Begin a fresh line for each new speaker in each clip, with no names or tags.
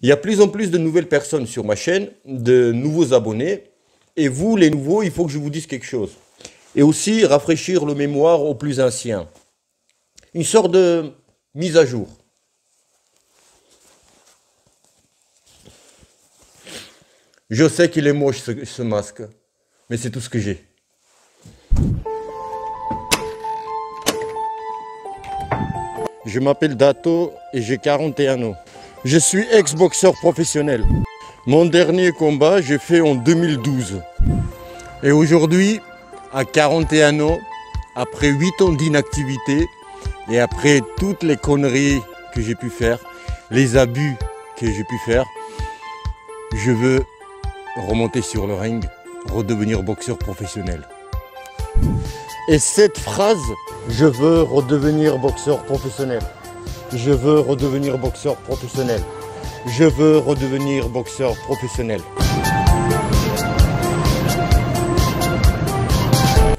Il y a plus en plus de nouvelles personnes sur ma chaîne, de nouveaux abonnés. Et vous, les nouveaux, il faut que je vous dise quelque chose. Et aussi rafraîchir le mémoire aux plus anciens. Une sorte de mise à jour. Je sais qu'il est moche ce masque, mais c'est tout ce que j'ai. Je m'appelle Dato et j'ai 41 ans. Je suis ex-boxeur professionnel. Mon dernier combat, j'ai fait en 2012. Et aujourd'hui, à 41 ans, après 8 ans d'inactivité et après toutes les conneries que j'ai pu faire, les abus que j'ai pu faire, je veux remonter sur le ring, redevenir boxeur professionnel. Et cette phrase, je veux redevenir boxeur professionnel. Je veux redevenir boxeur professionnel. Je veux redevenir boxeur professionnel.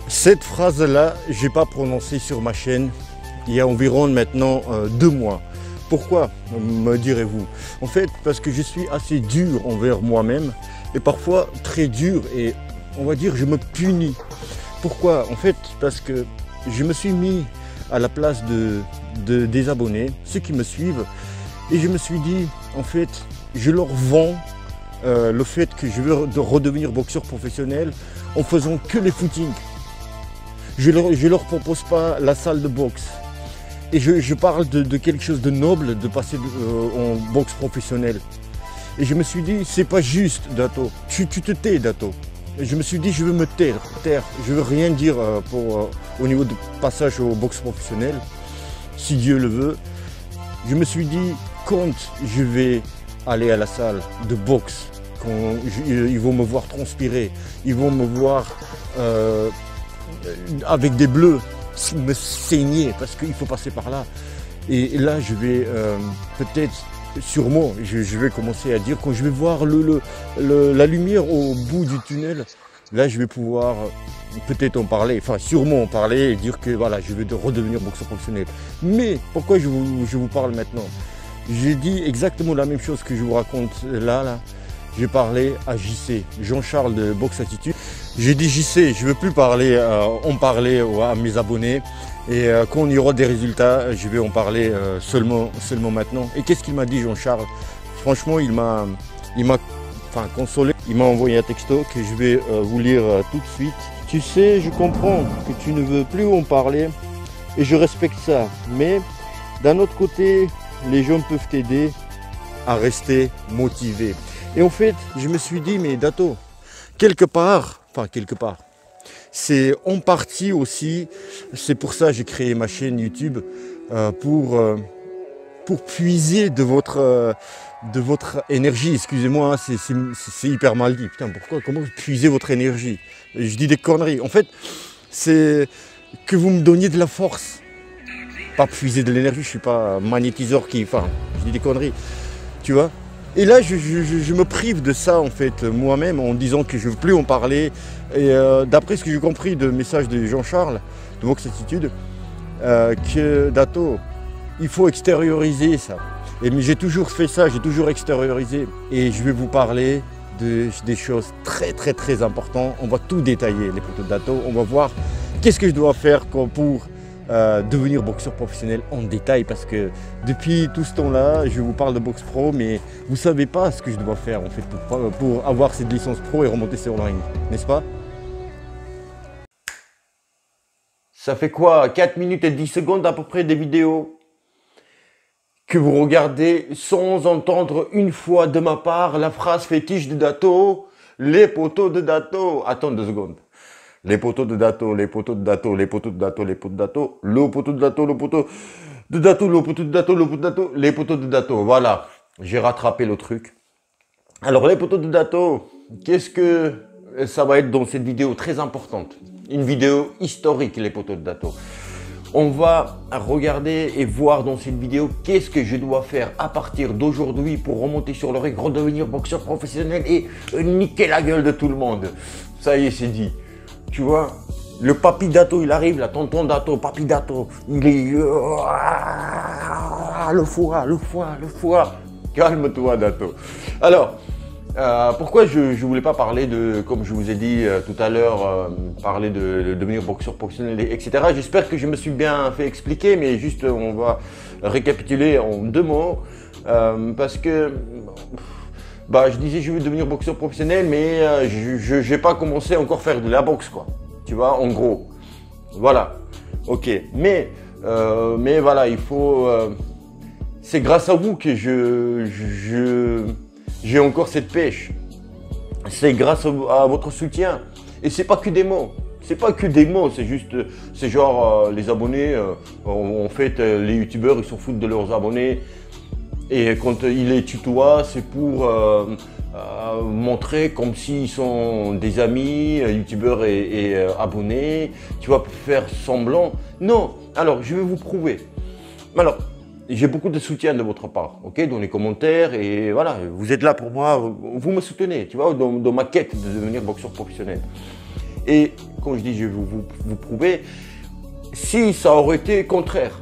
Cette phrase-là, je n'ai pas prononcée sur ma chaîne il y a environ maintenant 2 mois. Pourquoi, me direz-vous? En fait, parce que je suis assez dur envers moi-même et parfois très dur et on va dire je me punis. Pourquoi? En fait, parce que je me suis mis à la place des abonnés, ceux qui me suivent, et je me suis dit, en fait, je leur vends le fait que je veux redevenir boxeur professionnel en faisant que les footings. Je leur propose pas la salle de boxe. Et je parle de quelque chose de noble, de passer en boxe professionnelle. Et je me suis dit, c'est pas juste, Dato. Tu te tais, Dato. Et je me suis dit, je veux me taire. Je veux rien dire au niveau du passage au boxe professionnel, si Dieu le veut. Je me suis dit, quand je vais aller à la salle de boxe, ils vont me voir transpirer, ils vont me voir avec des bleus, me saigner, parce qu'il faut passer par là. Et là, je vais peut-être, sûrement, je vais commencer à dire, quand je vais voir la lumière au bout du tunnel, là, je vais pouvoir peut-être en parler, enfin sûrement en parler et dire que voilà, je vais redevenir boxeur professionnel. Mais pourquoi je vous parle maintenant? J'ai dit exactement la même chose que je vous raconte là. J'ai parlé à JC, Jean-Charles de Boxe Attitude. J'ai dit JC, je ne veux plus parler, en parler à mes abonnés. Et quand il y aura des résultats, je vais en parler seulement maintenant. Et qu'est-ce qu'il m'a dit, Jean-Charles? Franchement, il m'a consolé. Il m'a envoyé un texto que je vais vous lire tout de suite. Tu sais, je comprends que tu ne veux plus en parler et je respecte ça. Mais d'un autre côté, les gens peuvent t'aider à rester motivé. Et en fait, je me suis dit, mais Dato, quelque part, c'est en partie aussi, c'est pour ça que j'ai créé ma chaîne YouTube, pour puiser de votre énergie. Excusez-moi, hein, c'est hyper mal dit. Putain, comment puiser votre énergie? Je dis des conneries. En fait, c'est que vous me donniez de la force. Pas puiser de l'énergie, je ne suis pas un magnétiseur je dis des conneries. Tu vois? Et là, je me prive de ça, en fait, moi-même, en disant que je ne veux plus en parler. Et d'après ce que j'ai compris de message de Jean-Charles, de Boxe Attitude, que Dato, il faut extérioriser ça. Et j'ai toujours fait ça, j'ai toujours extériorisé. Et je vais vous parler des choses très, très, très importantes. On va tout détailler, les potos de Dato. On va voir qu'est-ce que je dois faire pour devenir boxeur professionnel en détail, parce que depuis tout ce temps-là, je vous parle de boxe pro, mais vous ne savez pas ce que je dois faire en fait pour avoir cette licence pro et remonter sur le ring, n'est-ce pas? Ça fait quoi? 4 minutes et 10 secondes à peu près des vidéos que vous regardez sans entendre une fois de ma part la phrase fétiche de Dato, les poteaux de Dato. Attends 2 secondes. Les poteaux de Dato, les poteaux de Dato, les poteaux de Dato, les poteaux de Dato, le poteau de Dato, le poteau de Dato, le poteau de Dato, le poteau de Dato, les poteaux de Dato. Voilà, j'ai rattrapé le truc. Alors les poteaux de Dato, qu'est-ce que ça va être dans cette vidéo très importante? Une vidéo historique, les poteaux de Dato. On va regarder et voir dans cette vidéo qu'est-ce que je dois faire à partir d'aujourd'hui pour remonter sur le ring, redevenir boxeur professionnel et niquer la gueule de tout le monde. Ça y est, c'est dit. Tu vois, le papy Dato, il arrive, là, tonton Dato, papy Dato, il est... le foie. Calme-toi, Dato. Alors, pourquoi je ne voulais pas parler de, comme je vous ai dit tout à l'heure, parler de devenir boxeur professionnel, etc. J'espère que je me suis bien fait expliquer, mais juste on va récapituler en 2 mots. Parce que je disais je veux devenir boxeur professionnel, mais je n'ai pas commencé encore à faire de la boxe, quoi. Tu vois, en gros. Voilà. Ok. Mais voilà, il faut. C'est grâce à vous que j'ai encore cette pêche. C'est grâce à votre soutien. Et c'est pas que des mots. C'est pas que des mots, c'est juste, c'est genre les abonnés. En fait, les youtubeurs, ils s'en foutent de leurs abonnés. Et quand ils les tutoient, c'est pour montrer comme s'ils sont des amis, youtubeurs et abonnés. Tu vas faire semblant. Non. Alors, je vais vous prouver. Alors, j'ai beaucoup de soutien de votre part, ok, dans les commentaires, et voilà, vous êtes là pour moi, vous me soutenez, tu vois, dans ma quête de devenir boxeur professionnel. Et quand je dis je vais vous prouver, si ça aurait été contraire,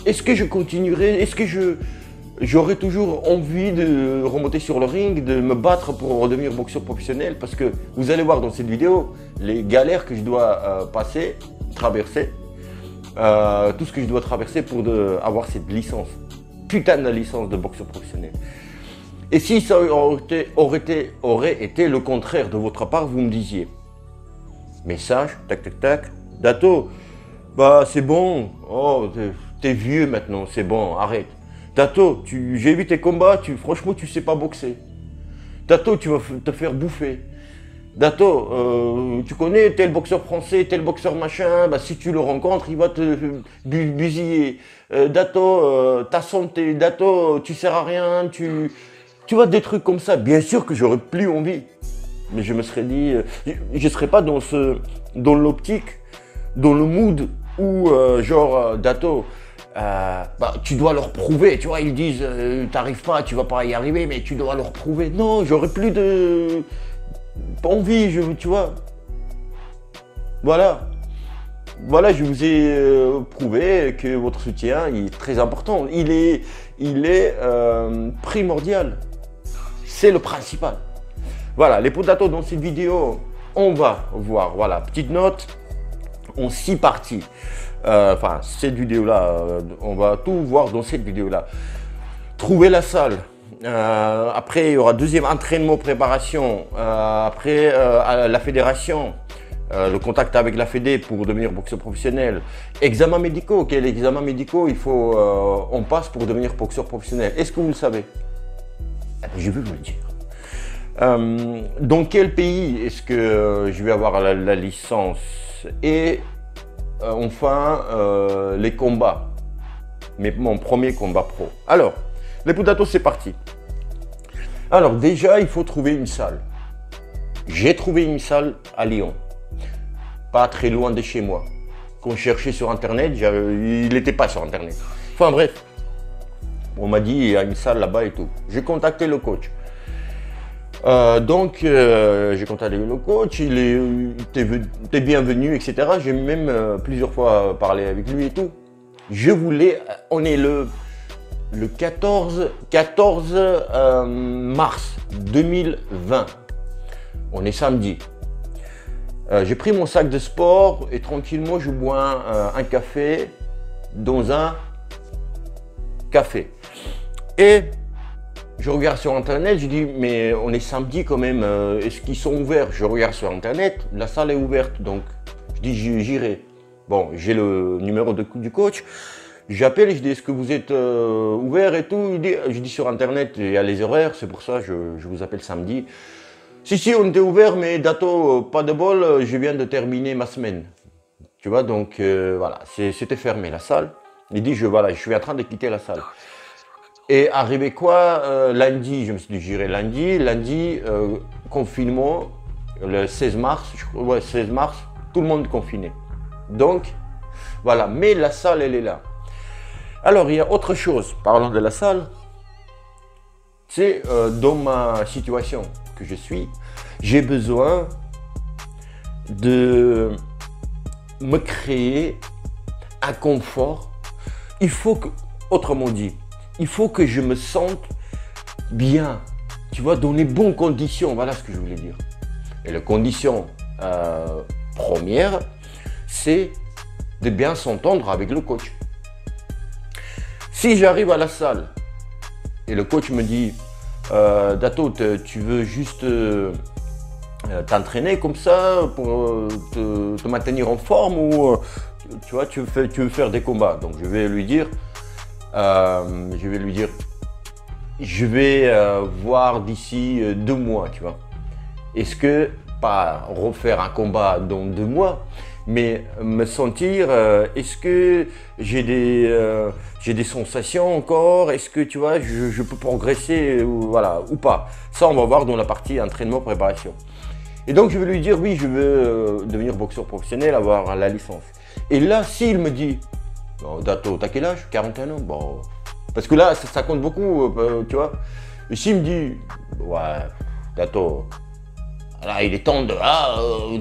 est-ce que je continuerais, est-ce que j'aurais toujours envie de remonter sur le ring, de me battre pour redevenir boxeur professionnel? Parce que vous allez voir dans cette vidéo les galères que je dois traverser. Tout ce que je dois traverser pour avoir cette licence, putain de licence de boxeur professionnel. Et si ça aurait été le contraire de votre part, vous me disiez, message, tac tac tac, Dato, c'est bon, oh t'es vieux maintenant, c'est bon, arrête. Dato, j'ai vu tes combats, franchement tu sais pas boxer. Dato, tu vas te faire bouffer. Dato, tu connais tel boxeur français, tel boxeur machin, si tu le rencontres, il va te busiller. Dato, ta santé, Dato, tu sers à rien, tu vois, des trucs comme ça. Bien sûr que j'aurais plus envie. Mais je me serais dit, je ne serais pas dans l'optique, dans le mood où, Dato, tu dois leur prouver, tu vois, ils disent, t'arrives pas, tu vas pas y arriver, mais tu dois leur prouver. Non, j'aurais plus de... pas envie, tu vois. Voilà, je vous ai prouvé que votre soutien est très important. Il est primordial. C'est le principal. Voilà, les potatos dans cette vidéo, on va voir. Voilà, petite note en 6 parties. Cette vidéo-là, on va tout voir dans cette vidéo-là. Trouver la salle. Après, il y aura deuxième entraînement, préparation. Après, à la fédération, le contact avec la fédé pour devenir boxeur professionnel. Examens médicaux. Quels examens médicaux on passe pour devenir boxeur professionnel? Est-ce que vous le savez? Je vais vous le dire. Dans quel pays est-ce que je vais avoir la licence? Et enfin, les combats. Mon premier combat pro. Alors, les potatos, c'est parti. Alors déjà, il faut trouver une salle. J'ai trouvé une salle à Lyon, pas très loin de chez moi. Quand je cherchais sur internet, il n'était pas sur internet. Enfin bref, on m'a dit il y a une salle là-bas et tout. J'ai contacté le coach. J'ai contacté le coach, t'es bienvenu, etc. J'ai même plusieurs fois parlé avec lui et tout. On est le 14 mars 2020. On est samedi. J'ai pris mon sac de sport et tranquillement je bois un café dans un café. Et je regarde sur internet, je dis mais on est samedi quand même, est-ce qu'ils sont ouverts? Je regarde sur internet, la salle est ouverte, donc je dis j'irai. Bon, j'ai le numéro du coach. J'appelle et je dis est-ce que vous êtes ouvert et tout. Je dis sur internet il y a les horaires, c'est pour ça je vous appelle samedi. Si, on était ouvert, mais Dato, pas de bol, je viens de terminer ma semaine. Tu vois, donc voilà, c'était fermé la salle. Il dit je suis en train de quitter la salle. Et arrivé quoi, lundi, je me suis dit j'irai lundi, confinement, le 16 mars, 16 mars, tout le monde confiné. Donc, voilà, mais la salle, elle est là. Alors, il y a autre chose, parlant de la salle, c'est dans ma situation que je suis, j'ai besoin de me créer un confort. Il faut que, autrement dit, il faut que je me sente bien, tu vois, dans les bonnes conditions, voilà ce que je voulais dire. Et la condition première, c'est de bien s'entendre avec le coach. Si j'arrive à la salle et le coach me dit Dato, tu veux juste t'entraîner comme ça pour te maintenir en forme ou tu vois, tu veux faire des combats. Donc je vais lui dire, je vais voir d'ici 2 mois, tu vois. Est-ce que, pas refaire un combat dans 2 mois, mais me sentir, est-ce que j'ai des sensations encore, est-ce que tu vois, je peux progresser voilà, ou pas. Ça, on va voir dans la partie entraînement, préparation. Et donc, je vais lui dire, oui, je veux devenir boxeur professionnel, avoir la licence. Et là, s'il me dit, bon, Dato, t'as quel âge? 41 ans? Bon, parce que là, ça compte beaucoup, tu vois. Et s'il me dit, ouais, Dato, là, il est temps de,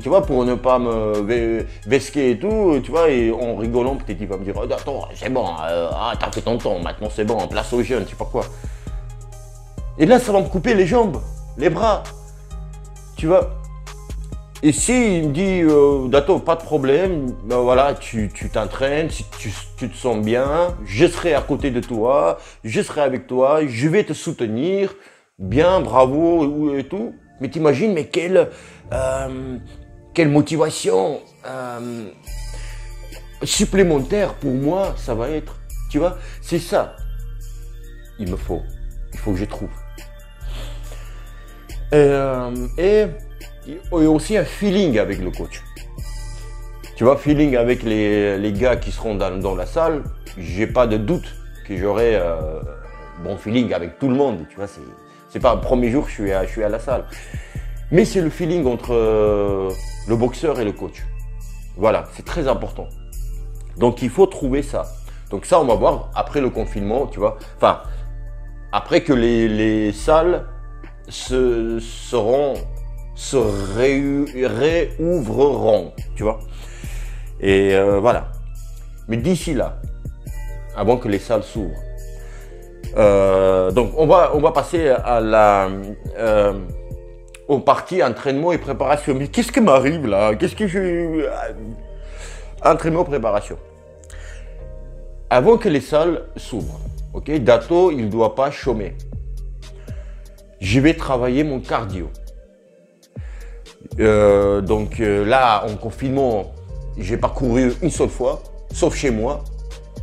tu vois, pour ne pas me vesquer et tout, tu vois, et en rigolant, peut-être il va me dire, oh, Dato, c'est bon, t'as fait ton temps, maintenant c'est bon, place aux jeunes, je sais pas quoi. Et là, ça va me couper les jambes, les bras, tu vois. Et s'il me dit, Dato, pas de problème, ben voilà, tu t'entraînes, si tu te sens bien, je serai à côté de toi, je serai avec toi, je vais te soutenir, bien, bravo et tout. Mais t'imagines, mais quelle motivation supplémentaire pour moi ça va être. Tu vois, c'est ça. Il faut que je trouve. Et aussi un feeling avec le coach. Tu vois, feeling avec les gars qui seront dans la salle. J'ai pas de doute que j'aurai bon feeling avec tout le monde. Tu vois, c'est pas le premier jour que je suis à la salle. Mais c'est le feeling entre le boxeur et le coach. Voilà, c'est très important. Donc il faut trouver ça. Donc ça, on va voir après le confinement, tu vois. Enfin, après que les salles se réouvriront, tu vois. Et voilà. Mais d'ici là, avant que les salles s'ouvrent, donc on va passer à la aux parties entraînement et préparation. Mais qu'est-ce qui m'arrive là? Qu'est-ce que je... Entraînement, préparation. Avant que les salles s'ouvrent, ok, Dato, il ne doit pas chômer. Je vais travailler mon cardio. Donc là, en confinement, j'ai pas couru une seule fois, sauf chez moi,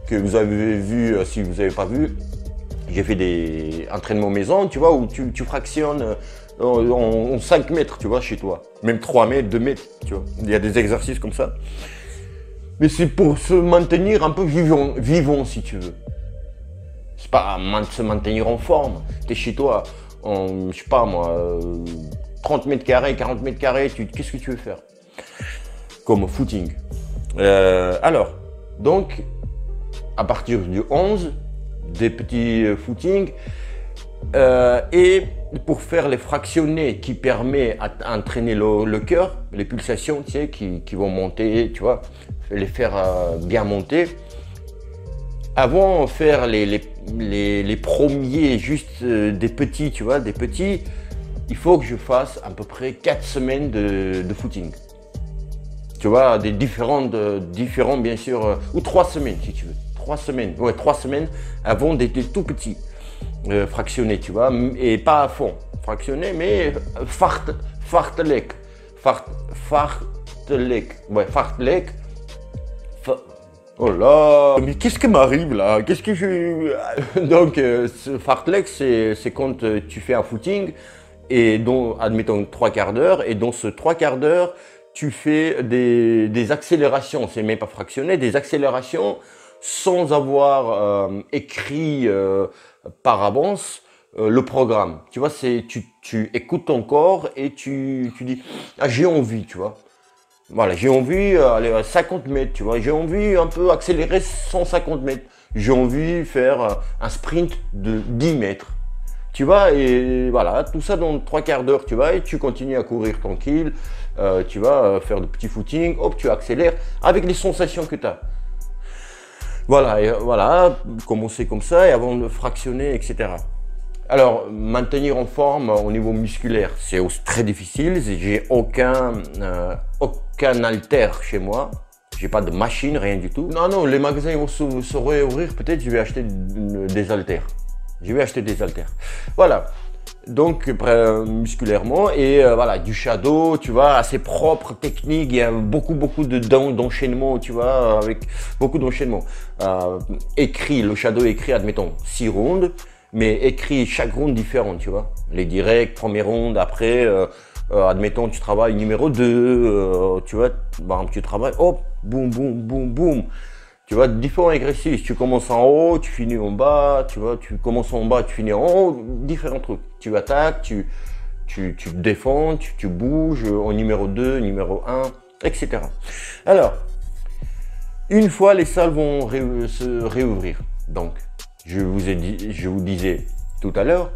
que vous avez vu, si vous n'avez pas vu. J'ai fait des entraînements maison, tu vois, où tu fractionnes en 5 mètres, tu vois, chez toi. Même 3 mètres, 2 mètres, tu vois. Il y a des exercices comme ça. Mais c'est pour se maintenir un peu vivant, si tu veux. C'est pas se maintenir en forme. Tu es chez toi, je sais pas moi, 30 mètres carrés, 40 mètres carrés, qu'est-ce que tu veux faire? Comme footing. Alors, donc, à partir du 11, des petits footings, et pour faire les fractionnés qui permet d'entraîner le cœur, les pulsations, tu sais, qui vont monter, tu vois, les faire bien monter. Avant de faire les premiers, juste des petits, tu vois, des petits, il faut que je fasse à peu près 4 semaines de footing. Tu vois, des différents bien sûr, ou 3 semaines si tu veux. 3 semaines, ouais, 3 semaines avant des tout petits. Fractionnés, tu vois, et pas à fond. Fractionné, mais fartlek. Ouais, fartlek. Oh là, mais qu'est-ce qui m'arrive là? Qu'est-ce que je... Donc, ce fartlek, c'est quand tu fais un footing, et dont, admettons, 3/4 d'heure, et dans ce 3/4 d'heure, tu fais des accélérations, c'est même pas fractionné, des accélérations sans avoir écrit par avance le programme. Tu vois, tu écoutes ton corps et tu dis, ah, j'ai envie, tu vois. Voilà, j'ai envie aller à 50 mètres, tu vois. J'ai envie un peu accélérer 150 mètres. J'ai envie de faire un sprint de 10 mètres. Tu vois, et voilà, tout ça dans 3/4 d'heure, tu vois, et tu continues à courir tranquille. Tu vas faire de petits footings, hop, tu accélères avec les sensations que tu as. Voilà, et voilà, commencer comme ça et avant de fractionner, etc. Alors, maintenir en forme au niveau musculaire, c'est très difficile. J'ai aucun haltère chez moi. J'ai pas de machine, rien du tout. Non, non, les magasins ils vont se réouvrir. Peut-être je vais acheter des haltères. Je vais acheter des haltères. Voilà. Donc, musculairement, et voilà, du shadow, tu vois, assez propre, technique. Il y a beaucoup d'enchaînements, tu vois, avec beaucoup d'enchaînements. Écrit, le shadow écrit, admettons, 6 rondes. Mais écrit chaque ronde différente, tu vois. Les directs, première ronde, après, admettons, tu travailles numéro 2, tu vois, bah, tu travailles, hop, boum, boum, boum, boum. Tu vois, différents exercices. Tu commences en haut, tu finis en bas, tu vois, tu commences en bas, tu finis en haut, différents trucs. Tu attaques, tu te défends, tu bouges en numéro 2, numéro 1, etc. Alors, une fois les salles vont se réouvrir, donc, je vous disais tout à l'heure,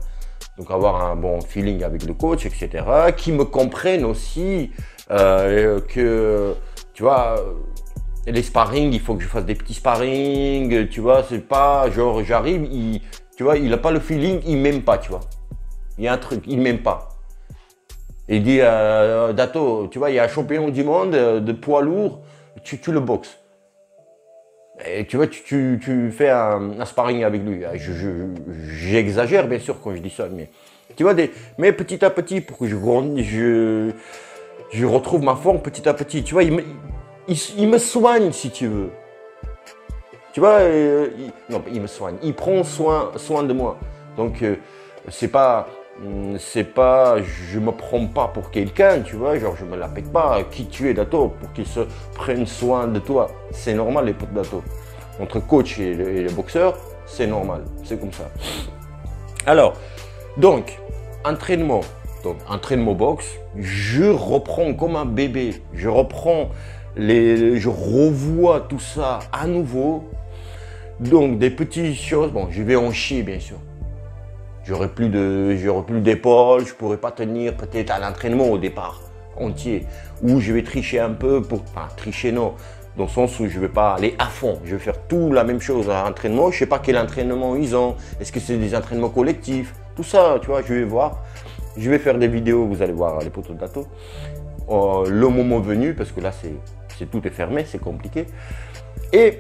donc avoir un bon feeling avec le coach, etc., qui me comprennent aussi que, tu vois, les sparring, il faut que je fasse des petits sparring, tu vois, c'est pas genre j'arrive, tu vois, il n'a pas le feeling, il m'aime pas, tu vois. Il y a un truc, il m'aime pas. Il dit, Dato, tu vois, il y a un champion du monde de poids lourd, tu le boxes. Et tu vois, tu fais un sparring avec lui. J'exagère bien sûr quand je dis ça, mais tu vois, mais petit à petit, pour que je retrouve ma forme petit à petit. Tu vois, il me soigne si tu veux. Tu vois, non, il me soigne. Il prend soin de moi. Donc, c'est pas, je me prends pas pour quelqu'un, tu vois, genre je me la pète pas. Qui tu es, Dato, pour qu'il se prenne soin de toi. C'est normal, les potes Dato. Entre coach et les boxeurs, c'est normal, c'est comme ça. Alors, donc, entraînement boxe, je reprends comme un bébé. Je revois tout ça à nouveau. Donc, des petites choses, bon, je vais en chier, bien sûr. J'aurai plus d'épaules, je pourrais pas tenir peut-être à l'entraînement au départ entier. Ou je vais tricher un peu enfin, tricher non, dans le sens où je vais pas aller à fond. Je vais faire tout la même chose à l'entraînement. Je sais pas quel entraînement ils ont. Est-ce que c'est des entraînements collectifs? Tout ça, tu vois, je vais voir. Je vais faire des vidéos, vous allez voir les potos de Dato. Le moment venu, parce que là, tout est fermé, c'est compliqué. Et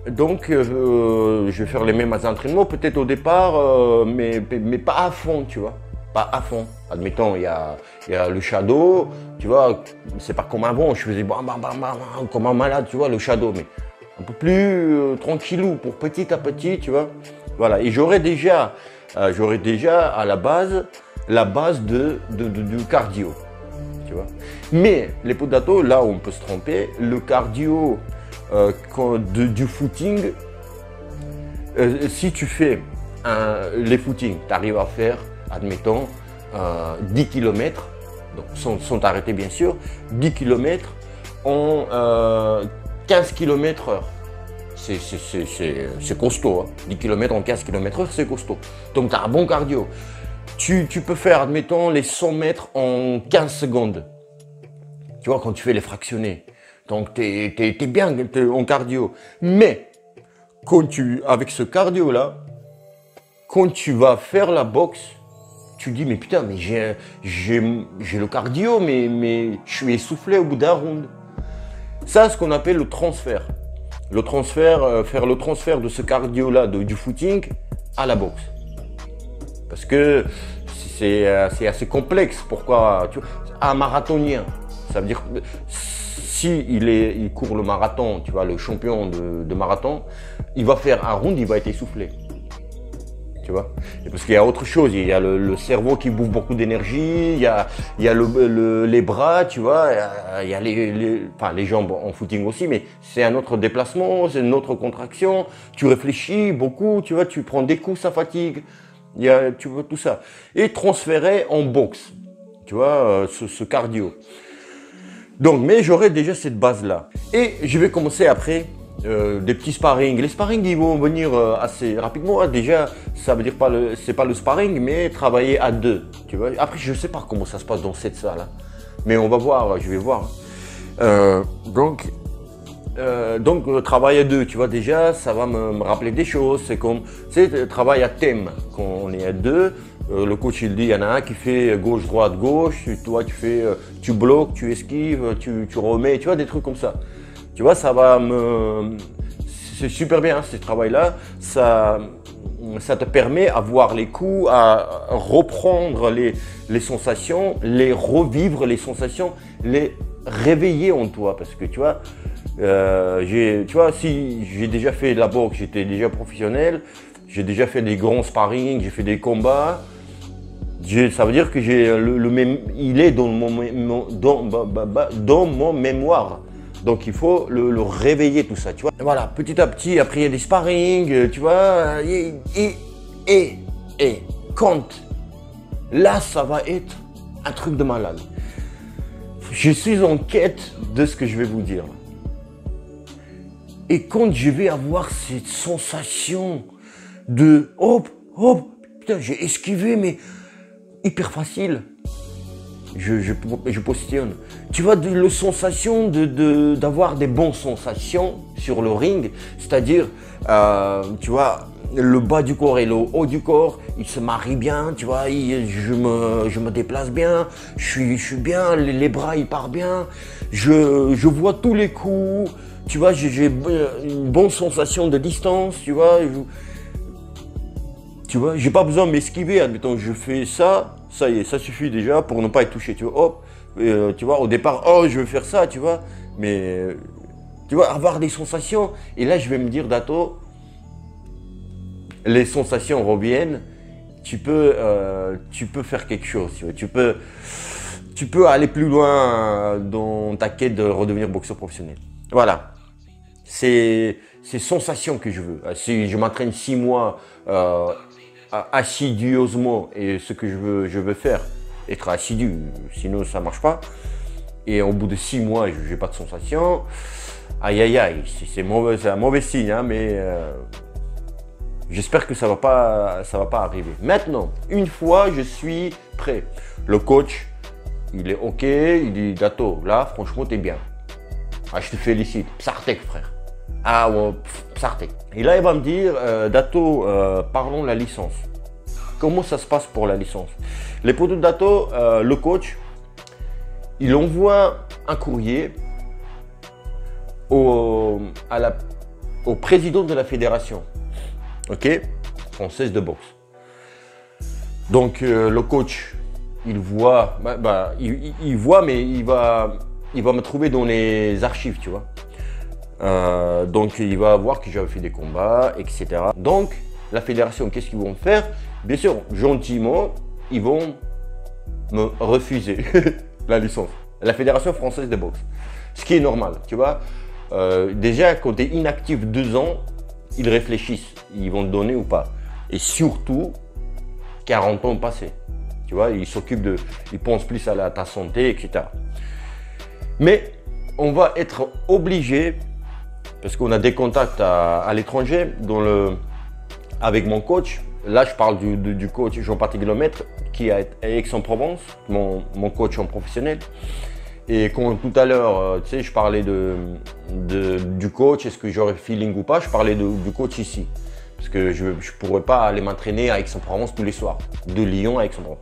donc, je vais faire les mêmes entraînements, peut-être au départ, mais pas à fond, tu vois. Pas à fond. Admettons, il y a le shadow, tu vois, c'est pas comme avant, je faisais bam, bam, bam, bam, comme un malade, tu vois, le shadow, mais un peu plus tranquillou, pour petit à petit, tu vois. Voilà, et j'aurais déjà à la base du cardio, tu vois. Mais les potes Dato, là où on peut se tromper, le cardio du footing, si tu fais les footings, tu arrives à faire, admettons, 10 km, donc sans t'arrêter bien sûr, 10 km en 15 km/h. C'est costaud, hein. 10 km en 15 km/h, c'est costaud. Donc tu as un bon cardio. Tu peux faire, admettons, les 100 mètres en 15 secondes. Tu vois, quand tu fais les fractionnés. Donc tu es bien en cardio. Mais, avec ce cardio-là, quand tu vas faire la boxe, tu dis, mais putain, mais j'ai le cardio, mais je suis essoufflé au bout d'un round. Ça, c'est ce qu'on appelle le transfert. Le transfert, faire le transfert de ce cardio-là, du footing, à la boxe. Parce que c'est assez complexe. Pourquoi? Un marathonien, ça veut dire, si il court le marathon, tu vois, le champion de marathon, il va faire un round, il va être essoufflé. Tu vois, et parce qu'il y a autre chose, il y a le cerveau qui bouffe beaucoup d'énergie, il y a les bras, tu vois, il y a les jambes en footing aussi, mais c'est un autre déplacement, c'est une autre contraction, tu réfléchis beaucoup, tu vois, tu prends des coups, ça fatigue, tu vois, tout ça. Et transférer en boxe, tu vois, ce cardio. Donc, mais j'aurai déjà cette base-là. Et je vais commencer après des petits sparring. Les sparring, ils vont venir assez rapidement. Déjà, ça veut dire c'est pas le sparring, mais travailler à deux. Tu vois. Après, je sais pas comment ça se passe dans cette salle, mais on va voir. Je vais voir. Donc, travail à deux. Tu vois, déjà, ça va me rappeler des choses. C'est comme, c'est travail à thème. Quand on est à deux, Le coach il dit, il y en a un qui fait gauche, droite, gauche, toi tu fais, tu bloques, tu esquives, tu remets, tu vois, des trucs comme ça. Tu vois, ça va me... C'est super bien, ce travail-là. Ça te permet à voir les coups, à reprendre les sensations, les revivre les sensations, les réveiller en toi. Parce que tu vois, si j'ai déjà fait de la boxe, j'étais déjà professionnel, j'ai déjà fait des grands sparring, j'ai fait des combats. Ça veut dire que j'ai il est dans mon mémoire. Donc il faut le réveiller tout ça, tu vois. Voilà, petit à petit, après il y a des sparring, tu vois. Et quand, là ça va être un truc de malade. Je suis en quête de ce que je vais vous dire. Et quand je vais avoir cette sensation de hop, putain, j'ai esquivé, mais hyper facile. Je positionne. Tu vois, la sensation d'avoir des bonnes sensations sur le ring, c'est-à-dire, tu vois, le bas du corps et le haut du corps, ils se marient bien, tu vois, je me déplace bien, je suis bien, les bras ils partent bien, je vois tous les coups, tu vois, j'ai une bonne sensation de distance, tu vois. Tu vois, j'ai pas besoin de m'esquiver, admettons, je fais ça, ça y est, ça suffit déjà pour ne pas être touché, tu vois, hop, tu vois, au départ, oh, je veux faire ça, tu vois, mais, tu vois, avoir des sensations, et là, je vais me dire, Dato, les sensations reviennent, tu peux faire quelque chose, tu peux aller plus loin dans ta quête de redevenir boxeur professionnel. Voilà, c'est ces sensations que je veux. Si je m'entraîne 6 mois, assidieusement, et ce que je veux faire, être assidu, sinon ça ne marche pas. Et au bout de 6 mois, je n'ai pas de sensation. Aïe aïe aïe, c'est un mauvais signe, hein, mais j'espère que ça va pas arriver. Maintenant, une fois je suis prêt, le coach, il est ok, il dit Dato, là franchement t'es bien. Ah, je te félicite, Psartek frère. Ah ouais, Psartek. Et là il va me dire Dato, parlons de la licence. Comment ça se passe pour la licence? Les potos de Dato, le coach, il envoie un courrier au président de la fédération, ok, française de boxe. Donc le coach, il voit, il voit, mais il va me trouver dans les archives, tu vois. Donc il va voir que j'avais fait des combats, etc. Donc la fédération, qu'est-ce qu'ils vont faire? Bien sûr, gentiment, ils vont me refuser la licence. La fédération française de boxe. Ce qui est normal, tu vois. Déjà, quand tu es inactif 2 ans, ils réfléchissent. Ils vont te donner ou pas. Et surtout, 40 ans passés. Tu vois, ils pensent plus à ta santé, etc. Mais on va être obligé, parce qu'on a des contacts à l'étranger, avec mon coach. Là, je parle du coach Jean-Patrick Kilomètre, qui est à Aix-en-Provence, mon coach en professionnel. Et quand tout à l'heure, tu sais, je parlais du coach, est-ce que j'aurais feeling ou pas, je parlais du coach ici. Parce que je ne pourrais pas aller m'entraîner à Aix-en-Provence tous les soirs, de Lyon à Aix-en-Provence.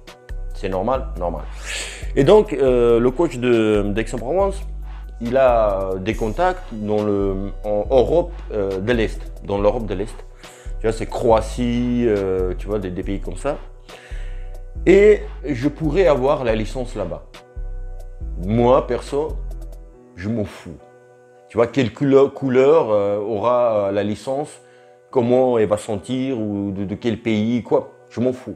C'est normal? Normal. Et donc, le coach d'Aix-en-Provence, il a des contacts en Europe de l'Est, dans l'Europe de l'Est. Tu vois, c'est Croatie, tu vois, des pays comme ça. Et je pourrais avoir la licence là-bas. Moi, perso, je m'en fous. Tu vois, quelle couleur aura la licence, comment elle va sentir, ou de quel pays, quoi. Je m'en fous.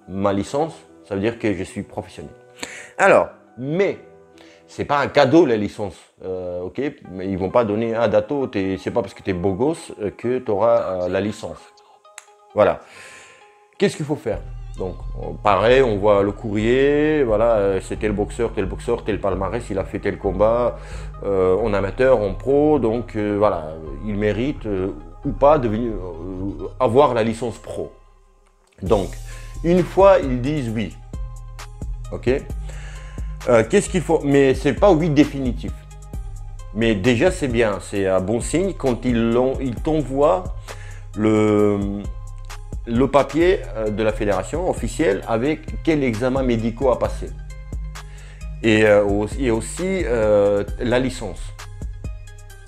Ma licence, ça veut dire que je suis professionnel. Alors, mais, c'est pas un cadeau la licence, ok? Mais ils vont pas donner un Dato, c'est pas parce que tu es beau gosse que tu auras la licence. Voilà. Qu'est-ce qu'il faut faire? Donc, pareil, on voit le courrier, voilà, c'est tel boxeur, tel palmarès, il a fait tel combat, en amateur, en pro, donc voilà, il mérite ou pas de avoir la licence pro. Donc, une fois, ils disent oui, ok? Qu'est-ce qu'il faut? Mais c'est pas oui définitif. Mais déjà, c'est bien, c'est un bon signe quand ils t'envoient le papier de la fédération officielle avec quels examens médicaux à passer. Et aussi la licence.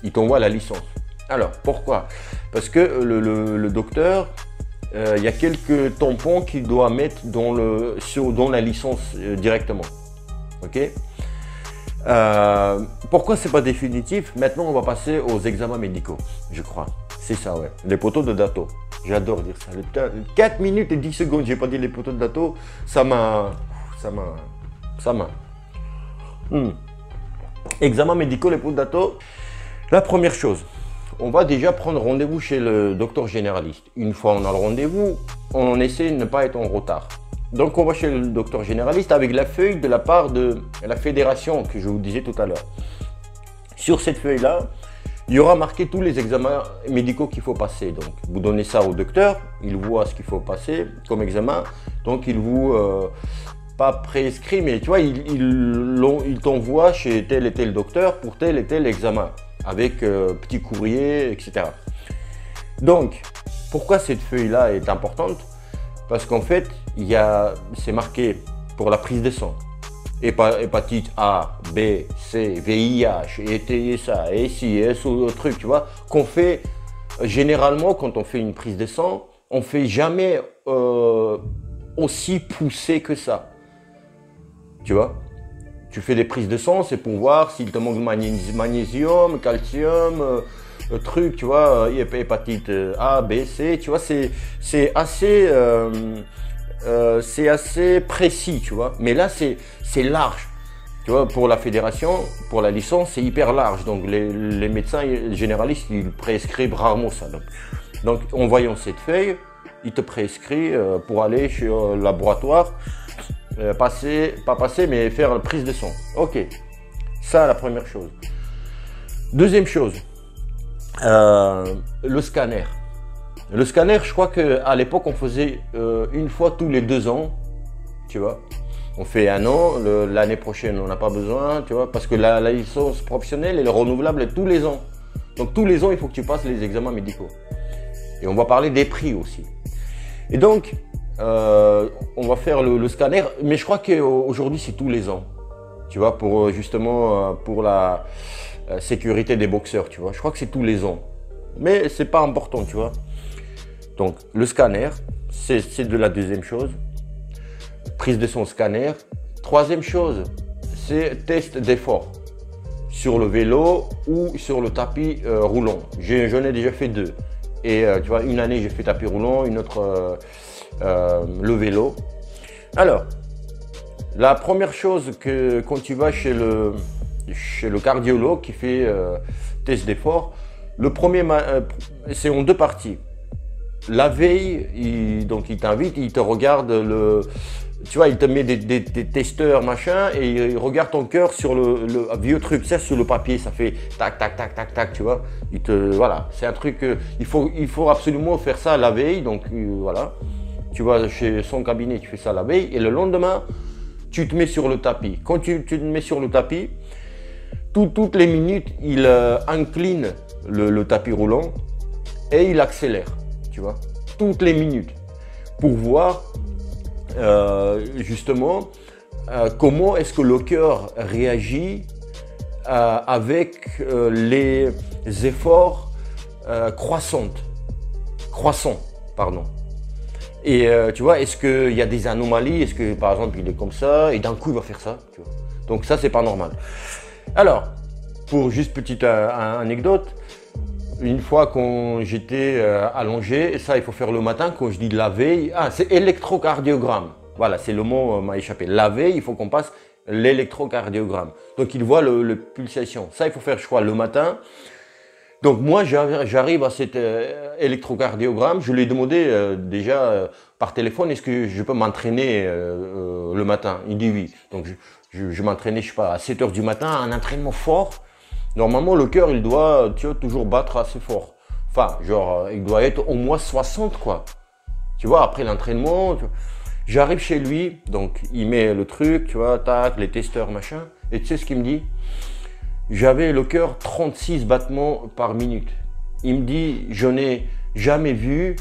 Il t'envoie la licence. Alors, pourquoi? Parce que le docteur, il y a quelques tampons qu'il doit mettre dans la licence directement. Ok? Pourquoi c'est pas définitif? Maintenant, on va passer aux examens médicaux, je crois. C'est ça, ouais. Les poteaux de dato. J'adore dire ça. Putain, 4 minutes et 10 secondes, j'ai pas dit les poteaux de dato. Ça m'a. Examens médicaux, les poteaux de dato. La première chose, on va déjà prendre rendez-vous chez le docteur généraliste. Une fois on a le rendez-vous, on essaie de ne pas être en retard. Donc on va chez le docteur généraliste avec la feuille de la part de la fédération que je vous disais tout à l'heure. Sur cette feuille-là, il y aura marqué tous les examens médicaux qu'il faut passer. Donc vous donnez ça au docteur, il voit ce qu'il faut passer comme examen. Donc il vous, pas prescrit, mais tu vois, il t'envoie chez tel et tel docteur pour tel et tel examen. Avec petit courrier, etc. Donc, pourquoi cette feuille-là est importante? Parce qu'en fait, c'est marqué pour la prise de sang. Hépatite A, B, C, VIH, et ça, et ci, et ce truc, tu vois, qu'on fait généralement quand on fait une prise de sang, on ne fait jamais aussi poussé que ça. Tu vois? Tu fais des prises de sang, c'est pour voir s'il te manque magnésium, calcium, truc, tu vois, hépatite A, B, C, tu vois, c'est assez précis, tu vois. Mais là, c'est large. Tu vois, pour la fédération, pour la licence, c'est hyper large. Donc, les médecins généralistes, ils prescrivent rarement ça. Donc en voyant cette feuille, ils te prescrivent pour aller chez le laboratoire. Mais faire une prise de sang. Ok, ça la première chose. Deuxième chose, le scanner. Le scanner, je crois qu'à l'époque, on faisait une fois tous les 2 ans, tu vois. On fait 1 an, l'année prochaine, on n'a pas besoin, tu vois, parce que la licence professionnelle, elle est renouvelable tous les ans. Donc tous les ans, il faut que tu passes les examens médicaux. Et on va parler des prix aussi. Et donc, on va faire le scanner, mais je crois qu'aujourd'hui c'est tous les ans, tu vois, pour justement pour la sécurité des boxeurs, tu vois. Je crois que c'est tous les ans, mais c'est pas important, tu vois. Donc le scanner, c'est de la deuxième chose, prise de son scanner. Troisième chose, c'est test d'effort sur le vélo ou sur le tapis roulant. J'en ai déjà fait 2, et tu vois, une année j'ai fait tapis roulant, une autre le vélo. Alors, la première chose quand tu vas chez le cardiologue qui fait test d'effort, le premier, c'est en 2 parties. La veille, il t'invite, il te regarde tu vois, il te met des testeurs, machin, et il regarde ton cœur sur le vieux truc, ça, sur le papier, ça fait tac, tac, tac, tac, tac, tu vois. Voilà, c'est un truc, il faut absolument faire ça la veille, donc voilà. Tu vas chez son cabinet, tu fais ça la veille, et le lendemain, tu te mets sur le tapis. Quand tu te mets sur le tapis, toutes les minutes, il incline le tapis roulant et il accélère, tu vois, toutes les minutes, pour voir justement comment est-ce que le cœur réagit avec les efforts croissants, pardon. Et tu vois, est-ce qu'il y a des anomalies? Est-ce que par exemple il est comme ça et d'un coup il va faire ça, tu vois. Donc ça, c'est pas normal. Alors, pour juste petite anecdote, une fois quand j'étais allongé, et ça il faut faire le matin, quand je dis la veille, c'est électrocardiogramme. Voilà, c'est le mot m'a échappé. La veille, il faut qu'on passe l'électrocardiogramme. Donc il voit le pulsation. Ça il faut faire, je crois, le matin. Donc moi, j'arrive à cet électrocardiogramme. Je lui ai demandé déjà par téléphone, est-ce que je peux m'entraîner le matin? Il dit oui. Donc je m'entraînais, je sais pas, à 7 h du matin, un entraînement fort. Normalement, le cœur, il doit, tu vois, toujours battre assez fort. Enfin, genre, il doit être au moins 60, quoi. Tu vois, après l'entraînement, j'arrive chez lui, donc il met le truc, tu vois, tac, les testeurs, machin. Et tu sais ce qu'il me dit? J'avais le cœur 36 battements par minute. Il me dit, je n'ai jamais vu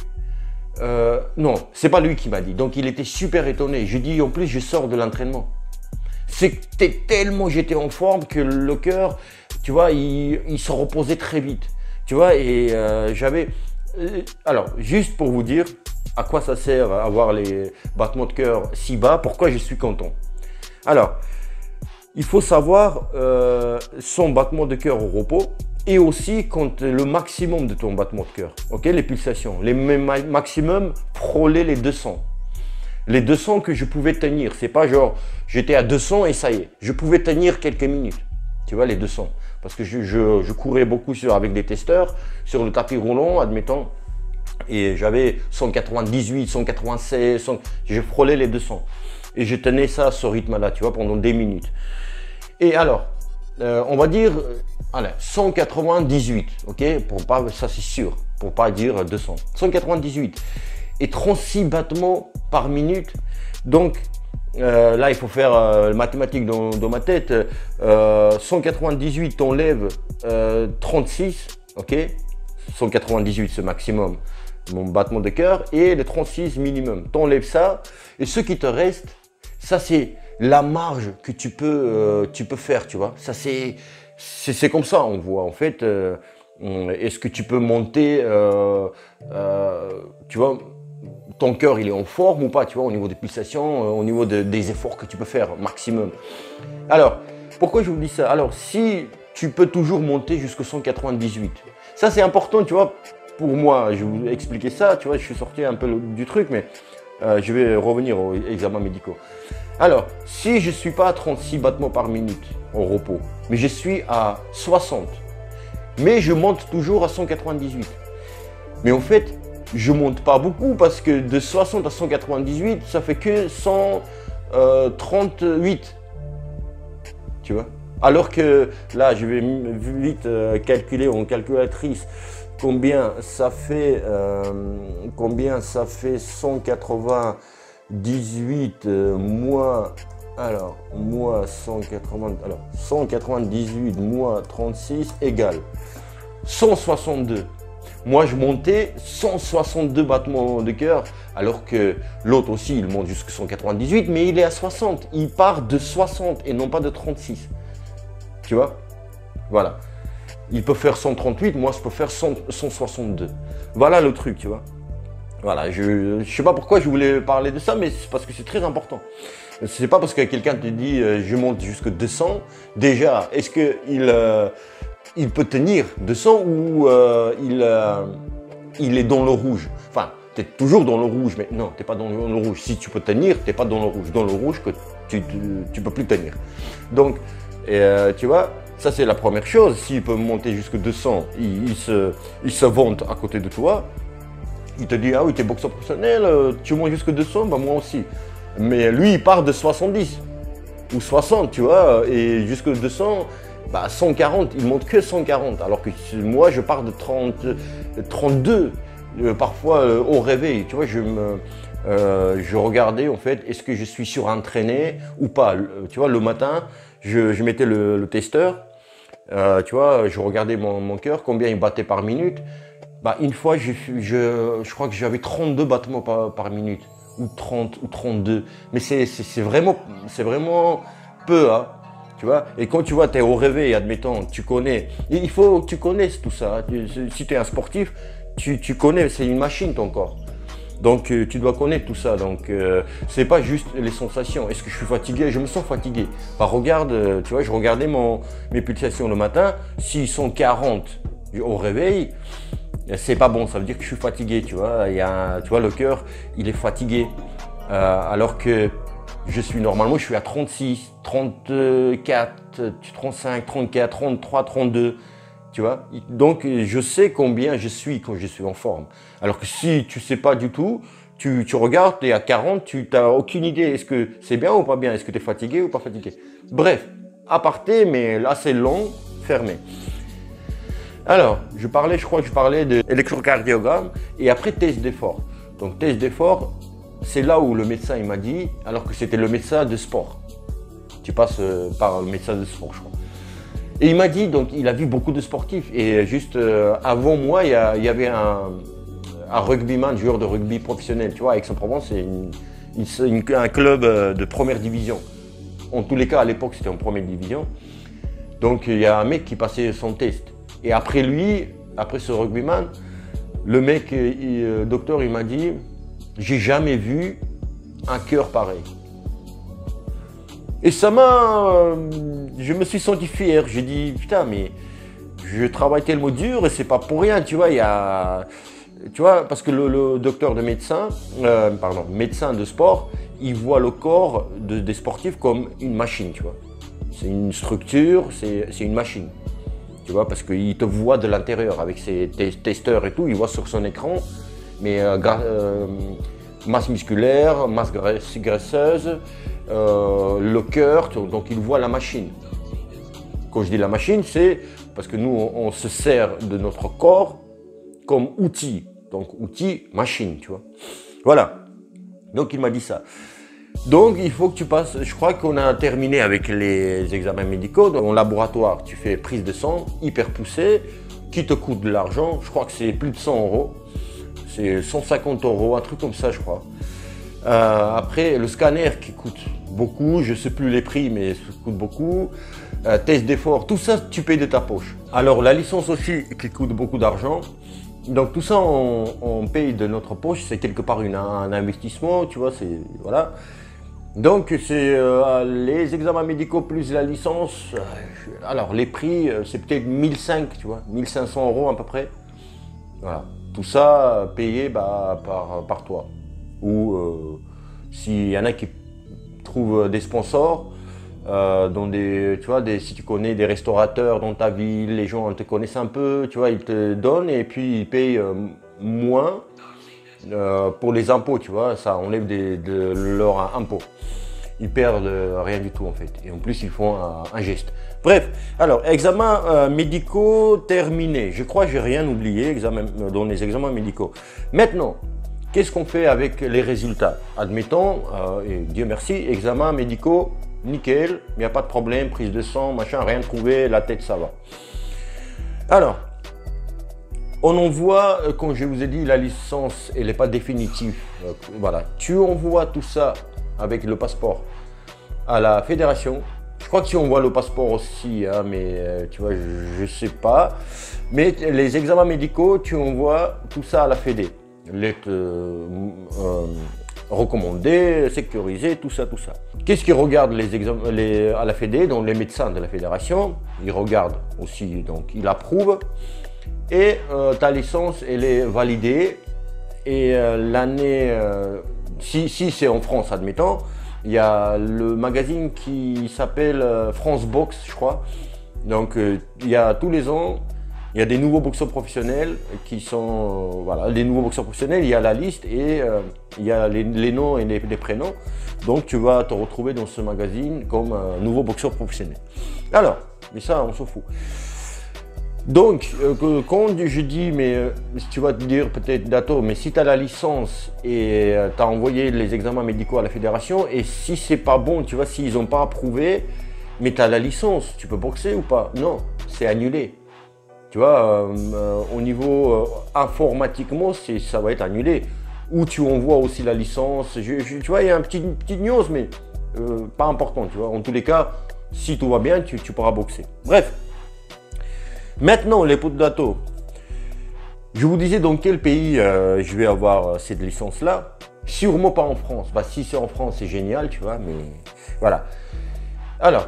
Non, c'est pas lui qui m'a dit. Donc il était super étonné. Je dis en plus je sors de l'entraînement. C'était tellement j'étais en forme que le cœur, tu vois, il se reposait très vite. Tu vois, et j'avais... alors, juste pour vous dire à quoi ça sert avoir les battements de cœur si bas, pourquoi je suis content. Alors, il faut savoir son battement de cœur au repos et aussi quand le maximum de ton battement de cœur, ok, les pulsations, les maximum frôlaient les 200. Les 200 que je pouvais tenir, c'est pas genre j'étais à 200 et ça y est, je pouvais tenir quelques minutes, tu vois, les 200. Parce que je courais beaucoup avec des testeurs, sur le tapis roulant, admettons, et j'avais 198, 196, je frôlais les 200. Et je tenais ça à ce rythme-là, tu vois, pendant des minutes. Et alors, on va dire, allez, 198, ok, pour pas, ça c'est sûr, pour pas dire 200. 198 et 36 battements par minute. Donc, là, il faut faire mathématiques dans ma tête. 198, t'enlèves 36, ok, 198 c'est maximum, mon battement de cœur, et le 36 minimum. T'enlèves ça, et ce qui te reste, ça c'est la marge que tu peux faire, tu vois. Ça c'est comme ça, on voit en fait. Est-ce que tu peux monter, tu vois, ton cœur il est en forme ou pas, tu vois, au niveau des pulsations, au niveau des efforts que tu peux faire maximum. Alors, pourquoi je vous dis ça? Alors, si tu peux toujours monter jusqu'au 198, ça c'est important, tu vois, pour moi, je vais vous expliquer ça, tu vois, je suis sorti un peu du truc, mais je vais revenir aux examens médicaux. Alors, si je ne suis pas à 36 battements par minute au repos, mais je suis à 60, mais je monte toujours à 198. Mais en fait, je monte pas beaucoup parce que de 60 à 198, ça fait que 138. Tu vois? Alors que là, je vais vite calculer en calculatrice combien ça fait 198 moins, alors, moins 180, alors 198 moins 36 égale 162. Moi, je montais 162 battements de cœur, alors que l'autre aussi, il monte jusqu'à 198, mais il est à 60. Il part de 60 et non pas de 36. Tu vois? Voilà. Il peut faire 138, moi, je peux faire 162. Voilà le truc, tu vois? Voilà, je ne sais pas pourquoi je voulais parler de ça, mais c'est parce que c'est très important. C'est pas parce que quelqu'un te dit je monte jusqu'à 200. Déjà, est-ce qu'il il peut tenir 200 ou il est dans le rouge? Enfin, tu es toujours dans le rouge, mais non, tu n'es pas dans le rouge. Si tu peux tenir, tu n'es pas dans le rouge. Dans le rouge, que tu ne peux plus tenir. Donc, tu vois, ça c'est la première chose. S'il peut monter jusqu'à 200, il se vante à côté de toi. Il te dit, ah oui, tu es boxeur professionnel, tu montes jusqu'à 200, bah moi aussi. Mais lui, il part de 70 ou 60, tu vois, et jusqu'à 200, bah 140, il monte que 140. Alors que moi, je pars de 32, parfois au réveil. Tu vois, je regardais en fait, est-ce que je suis surentraîné ou pas. Tu vois, le matin, je mettais le testeur, tu vois, je regardais mon cœur, combien il battait par minute. Bah, une fois, je crois que j'avais 32 battements par minute, ou 30, ou 32. Mais c'est vraiment peu, hein, tu vois. Et quand tu vois, tu es au réveil, admettons, tu connais. Il faut que tu connaisses tout ça. Hein. Si tu es un sportif, tu connais, c'est une machine ton corps. Donc, tu dois connaître tout ça. Donc, c'est pas juste les sensations. Est-ce que je suis fatigué? Je me sens fatigué. Bah, regarde, tu vois, je regardais mes pulsations le matin. S'ils sont 40 au réveil, c'est pas bon, ça veut dire que je suis fatigué, tu vois. Tu vois, le cœur, il est fatigué. Alors que normalement, je suis à 36, 34, 35, 34, 33, 32, tu vois. Donc, je sais combien je suis quand je suis en forme. Alors que si tu sais pas du tout, tu regardes, tu es à 40, tu n'as aucune idée. Est-ce que c'est bien ou pas bien? Est-ce que tu es fatigué ou pas fatigué? Bref, aparté, mais là, c'est long, fermé. Alors, je crois que je parlais d'électrocardiogramme et après test d'effort. Donc, test d'effort, c'est là où le médecin il m'a dit, alors que c'était le médecin de sport. Tu passes par le médecin de sport, je crois. Et il m'a dit, donc il a vu beaucoup de sportifs. Et juste avant moi, il y avait un rugbyman, joueur de rugby professionnel. Tu vois, Aix-en-Provence, c'est un club de première division. En tous les cas, à l'époque, c'était en première division. Donc, il y a un mec qui passait son test. Et après lui, après ce rugbyman, le mec, docteur, il m'a dit, j'ai jamais vu un cœur pareil. Et ça m'a... je me suis senti fier. J'ai dit, putain, mais je travaille tellement dur et c'est pas pour rien, tu vois. Il y a... Tu vois, parce que le docteur de médecin, médecin de sport, il voit le corps des sportifs comme une machine, tu vois. C'est une structure, c'est une machine. Tu vois, parce qu'il te voit de l'intérieur avec ses testeurs et tout, il voit sur son écran, mais masse musculaire, masse graisseuse, le cœur, donc il voit la machine. Quand je dis la machine, c'est parce que nous, on se sert de notre corps comme outil. Donc outil, machine, tu vois. Voilà. Donc il m'a dit ça. Donc il faut que tu passes, je crois qu'on a terminé avec les examens médicaux. Donc, en laboratoire, tu fais prise de sang, hyper poussée, qui te coûte de l'argent. Je crois que c'est plus de 100 euros. C'est 150 euros, un truc comme ça, je crois. Après, le scanner qui coûte beaucoup, je ne sais plus les prix, mais ça coûte beaucoup. Test d'effort, tout ça, tu payes de ta poche. Alors, la licence aussi qui coûte beaucoup d'argent. Donc, tout ça, on paye de notre poche. C'est quelque part un investissement, tu vois, c'est... Voilà. Donc, c'est les examens médicaux plus la licence. Alors, les prix, c'est peut-être 1500, tu vois, 1500 euros à peu près. Voilà. Tout ça payé par toi. Ou s'il y en a qui trouvent des sponsors, tu vois, si tu connais des restaurateurs dans ta ville, les gens te connaissent un peu, tu vois, ils te donnent et puis ils payent moins pour les impôts, tu vois, ça enlève de leurs impôts. Ils perdent rien du tout en fait. Et en plus, ils font un geste. Bref, alors, examens médicaux terminés. Je crois que je n'ai rien oublié dans les examens médicaux. Maintenant, qu'est-ce qu'on fait avec les résultats? Admettons, et Dieu merci, examens médicaux, nickel, il n'y a pas de problème, prise de sang, machin, rien trouvé, la tête, ça va. Alors, on envoie, comme je vous ai dit, la licence, elle n'est pas définitive. Voilà, tu envoies tout ça avec le passeport à la fédération. Je crois que tu envoies le passeport aussi, hein, mais tu vois, je ne sais pas. Mais les examens médicaux, tu envoies tout ça à la fédé. Lettre recommandée, sécurisée, tout ça, tout ça. Qu'est-ce qu'ils regardent à la fédé? Donc les médecins de la fédération, ils regardent aussi, donc ils approuvent. Et ta licence, elle est validée. Et l'année, si c'est en France, admettons, il y a le magazine qui s'appelle France Boxe, je crois. Donc il y a tous les ans, il y a des nouveaux boxeurs professionnels qui sont, voilà, les nouveaux boxeurs professionnels, il y a la liste et il y a les noms et les prénoms. Donc tu vas te retrouver dans ce magazine comme un nouveau boxeur professionnel. Alors, mais ça, on s'en fout. Donc, quand je dis, mais tu vas te dire peut-être, Dato, mais si tu as la licence et tu as envoyé les examens médicaux à la fédération, et si c'est pas bon, tu vois, s'ils n'ont pas approuvé, mais tu as la licence, tu peux boxer ou pas? Non, c'est annulé. Tu vois, au niveau informatiquement, ça va être annulé. Ou tu envoies aussi la licence, tu vois, il y a une petite nuance, mais pas important, tu vois. En tous les cas, si tout va bien, tu pourras boxer. Bref. Maintenant, les potes d'Dato, je vous disais dans quel pays je vais avoir cette licence-là. Sûrement pas en France. Bah, si c'est en France, c'est génial, tu vois, mais voilà. Alors,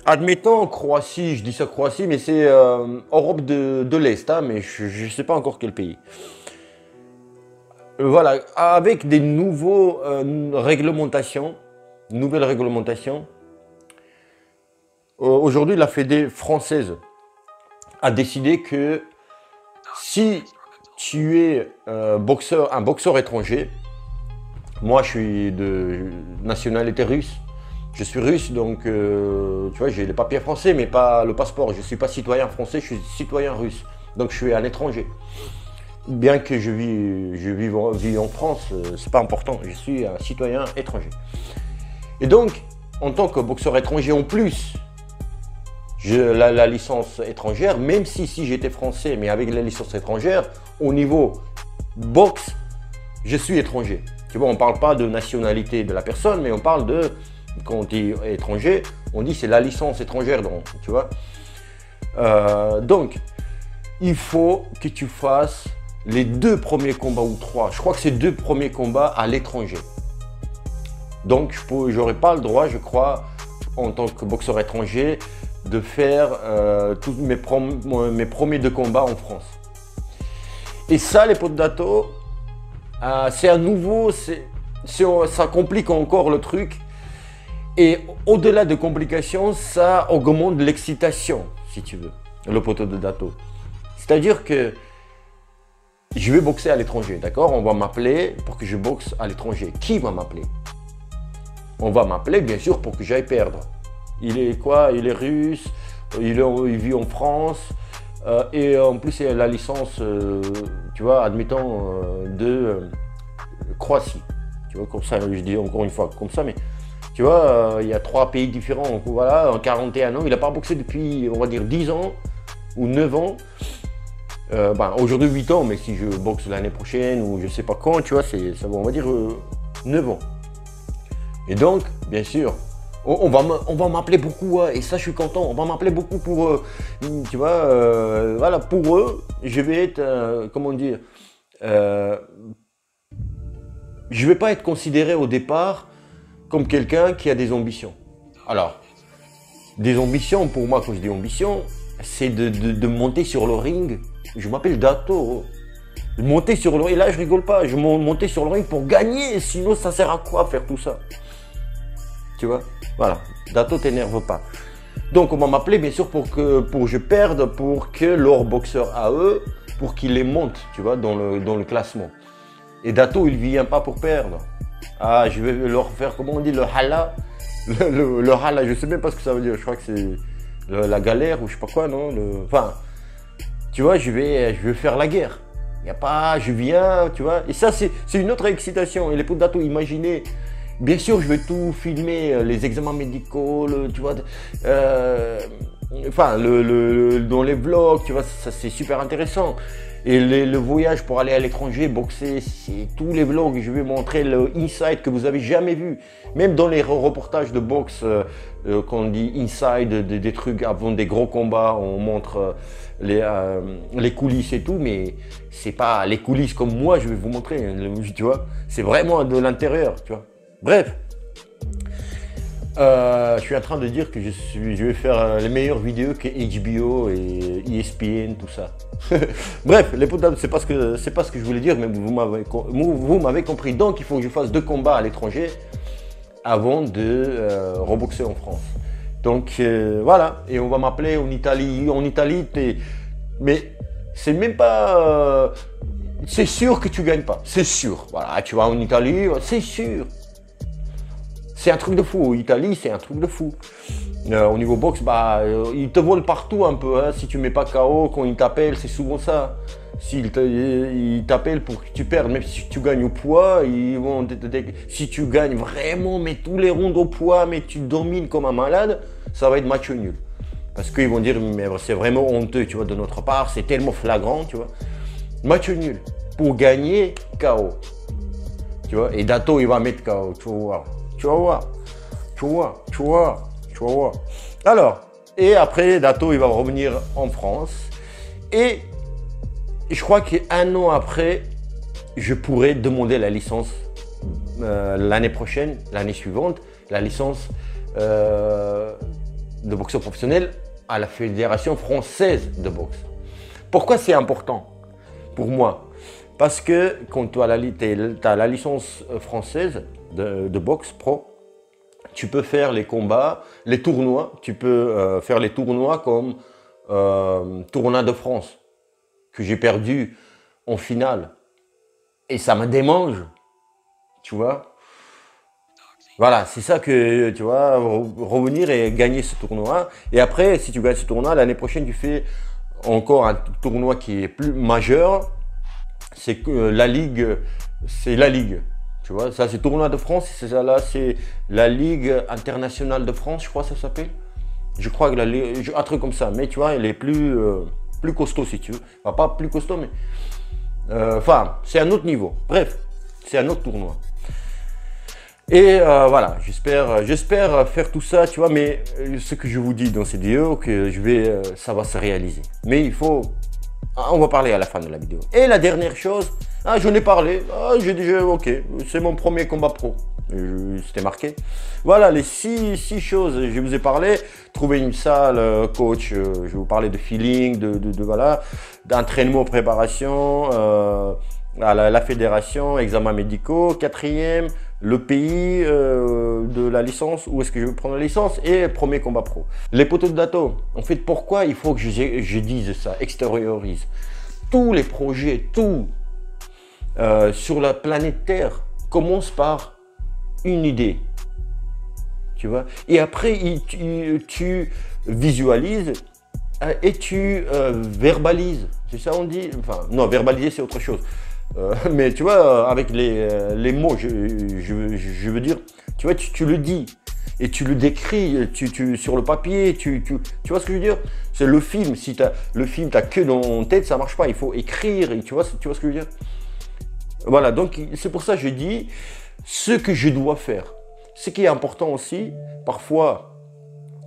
admettons Croatie, je dis ça Croatie, mais c'est Europe de l'Est, hein, mais je ne sais pas encore quel pays. Voilà, avec des nouvelles réglementations, aujourd'hui, la Fédé française a décidé que si tu es un boxeur étranger, moi je suis de nationalité russe, je suis russe donc tu vois, j'ai les papiers français mais pas le passeport, je ne suis pas citoyen français, je suis citoyen russe, donc je suis un étranger. Bien que je vis en France, c'est pas important, je suis un citoyen étranger. Et donc, en tant que boxeur étranger en plus, la licence étrangère, même si j'étais français, mais avec la licence étrangère, au niveau boxe, je suis étranger. Tu vois, on ne parle pas de nationalité de la personne, mais on parle de, quand on dit étranger, on dit c'est la licence étrangère, donc, tu vois. Donc, il faut que tu fasses les 2 premiers combats ou 3. Je crois que c'est 2 premiers combats à l'étranger. Donc, je n'aurai pas le droit, je crois, en tant que boxeur étranger, de faire tous mes premiers 2 combats en France. Et ça, les potes d'Ato, c'est à nouveau, ça complique encore le truc. Et au-delà de complications, ça augmente l'excitation, si tu veux, le poteau de Dato. C'est-à-dire que je vais boxer à l'étranger, d'accord? On va m'appeler pour que je boxe à l'étranger. Qui va m'appeler? On va m'appeler, bien sûr, pour que j'aille perdre. Il est quoi? Il est russe, il vit en France, et en plus, il a la licence, tu vois, admettons, de Croatie. Tu vois, comme ça, je dis encore une fois comme ça, mais tu vois, il y a 3 pays différents. Donc, voilà, en 41 ans, il n'a pas boxé depuis, on va dire, 10 ans ou 9 ans. Aujourd'hui 8 ans, mais si je boxe l'année prochaine ou je sais pas quand, tu vois, ça va, on va dire 9 ans. Et donc, bien sûr, on va m'appeler beaucoup, et ça je suis content, on va m'appeler beaucoup pour, tu vois, voilà, pour eux, je vais être, comment dire, je vais pas être considéré au départ comme quelqu'un qui a des ambitions. Alors, des ambitions, pour moi, quand je dis ambition, c'est de monter sur le ring. Je m'appelle Dato. Monter sur le ring, et là je rigole pas, je monter sur le ring pour gagner, sinon ça sert à quoi faire tout ça? Tu vois? Voilà, Dato, t'énerve pas. Donc on va m'appeler bien sûr pour que je perde, pour que leur boxeur à eux, pour qu'ils les montent, tu vois, dans le classement. Et Dato, il vient pas pour perdre. Ah, je vais leur faire, comment on dit, le hala. Le hala, je sais même pas ce que ça veut dire, je crois que c'est la galère ou je sais pas quoi, non? Enfin, tu vois, je vais faire la guerre. Il n'y a pas, je viens, tu vois. Et ça, c'est une autre excitation. Et les potes d'Ato, imaginez, bien sûr, je vais tout filmer, les examens médicaux, tu vois, enfin, dans les vlogs, tu vois, ça c'est super intéressant. Et le voyage pour aller à l'étranger, boxer, c'est tous les vlogs, je vais montrer le inside que vous avez jamais vu. Même dans les reportages de boxe, quand on dit inside, des trucs avant des gros combats, on montre les coulisses et tout, mais c'est pas les coulisses comme moi je vais vous montrer, tu vois. C'est vraiment de l'intérieur, tu vois. Bref. Je suis en train de dire que je vais faire les meilleures vidéos que HBO et ESPN, tout ça. Bref, les potes, c'est pas ce que je voulais dire, mais vous m'avez compris. Donc, il faut que je fasse 2 combats à l'étranger avant de reboxer en France. Donc, voilà. Et on va m'appeler en Italie. En Italie, mais c'est même pas... c'est sûr que tu gagnes pas. C'est sûr. Voilà, tu vas en Italie, c'est sûr. C'est un truc de fou. Italie, c'est un truc de fou. Au niveau boxe, ils te volent partout un peu. Hein. Si tu mets pas KO, quand ils t'appellent, c'est souvent ça. S'ils t'appellent pour que tu perdes, même si tu gagnes au poids, si tu gagnes vraiment, mais tous les rounds au poids, mais tu domines comme un malade, ça va être match nul. Parce qu'ils vont dire, mais c'est vraiment honteux, tu vois, de notre part, c'est tellement flagrant, tu vois. Match nul. Pour gagner, KO. Tu vois, et Dato, il va mettre KO, tu vas voir. Tu vas voir, tu vas voir, tu vas voir, tu vas voir. Alors, et après, Dato, il va revenir en France. Et je crois qu'1 an après, je pourrais demander la licence l'année prochaine, l'année suivante, la licence de boxeur professionnel à la Fédération française de boxe. Pourquoi c'est important pour moi? Parce que quand tu as la licence française de boxe pro, tu peux faire les combats, les tournois, tu peux faire les tournois comme Tournoi de France, que j'ai perdu en finale. Et ça me démange, tu vois. Voilà, c'est ça que, tu vois, revenir et gagner ce tournoi. Et après, si tu gagnes ce tournoi, l'année prochaine, tu fais encore un tournoi qui est plus majeur. C'est que la Ligue, c'est la Ligue. Tu vois, ça c'est Tournoi de France, ça là c'est la Ligue internationale de France, je crois que ça s'appelle. Je crois que un truc comme ça, mais tu vois, elle est plus costaud si tu veux. Enfin, pas plus costaud, mais Enfin, c'est un autre niveau. Bref, c'est un autre tournoi. Et voilà, j'espère faire tout ça, tu vois, mais ce que je vous dis dans cette vidéo, que ça va se réaliser. Mais il faut, on va parler à la fin de la vidéo. Et la dernière chose, j'en ai parlé, j'ai déjà, ok, c'est mon premier combat pro. C'était marqué. Voilà les six choses, je vous ai parlé. Trouver une salle, coach, je vais vous parler de feeling, voilà, d'entraînement, préparation, à la fédération, examens médicaux. Quatrième, le pays de la licence, où est-ce que je vais prendre la licence, et premier combat pro. Les poteaux de Dato, en fait, pourquoi il faut que je dise ça, extériorise. Tous les projets, tout sur la planète Terre commence par une idée, tu vois, et après tu visualises et tu verbalises, c'est ça on dit, enfin non, verbaliser c'est autre chose, mais tu vois, avec les mots, je veux dire, tu vois, tu le dis et tu le décris, sur le papier, tu vois ce que je veux dire, c'est le film. Si le film t'as que dans ton tête, ça marche pas, il faut écrire, et tu vois ce que je veux dire. Voilà, donc c'est pour ça que je dis ce que je dois faire. Ce qui est important aussi, parfois,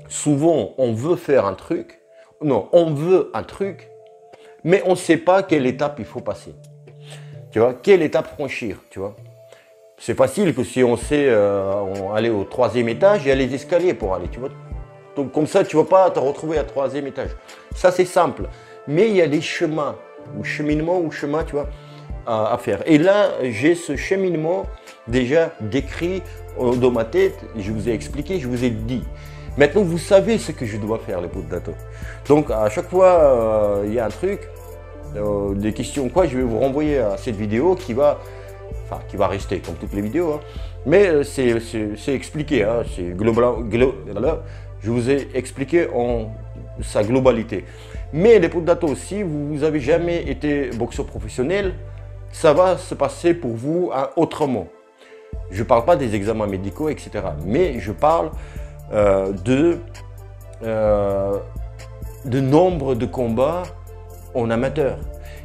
souvent, on veut faire un truc, on veut un truc, mais on ne sait pas quelle étape il faut passer. Tu vois, quelle étape franchir, tu vois. C'est facile que si on sait aller au 3e étage, il y a les escaliers pour aller, tu vois. Donc comme ça, tu ne vas pas te retrouver à 3e étage. Ça, c'est simple. Mais il y a des chemins, ou cheminement, ou chemin, tu vois, à faire. Et là, j'ai ce cheminement déjà décrit dans ma tête, je vous ai expliqué, je vous ai dit. Maintenant, vous savez ce que je dois faire, les potes de Dato. Donc, à chaque fois, il y a un truc, des questions, quoi, je vais vous renvoyer à cette vidéo qui va rester comme toutes les vidéos. Hein. Mais c'est expliqué, hein, je vous ai expliqué en sa globalité. Mais les potes de Dato, si vous n'avez jamais été boxeur professionnel, ça va se passer pour vous autrement. Je ne parle pas des examens médicaux, etc. Mais je parle de nombre de combats en amateur.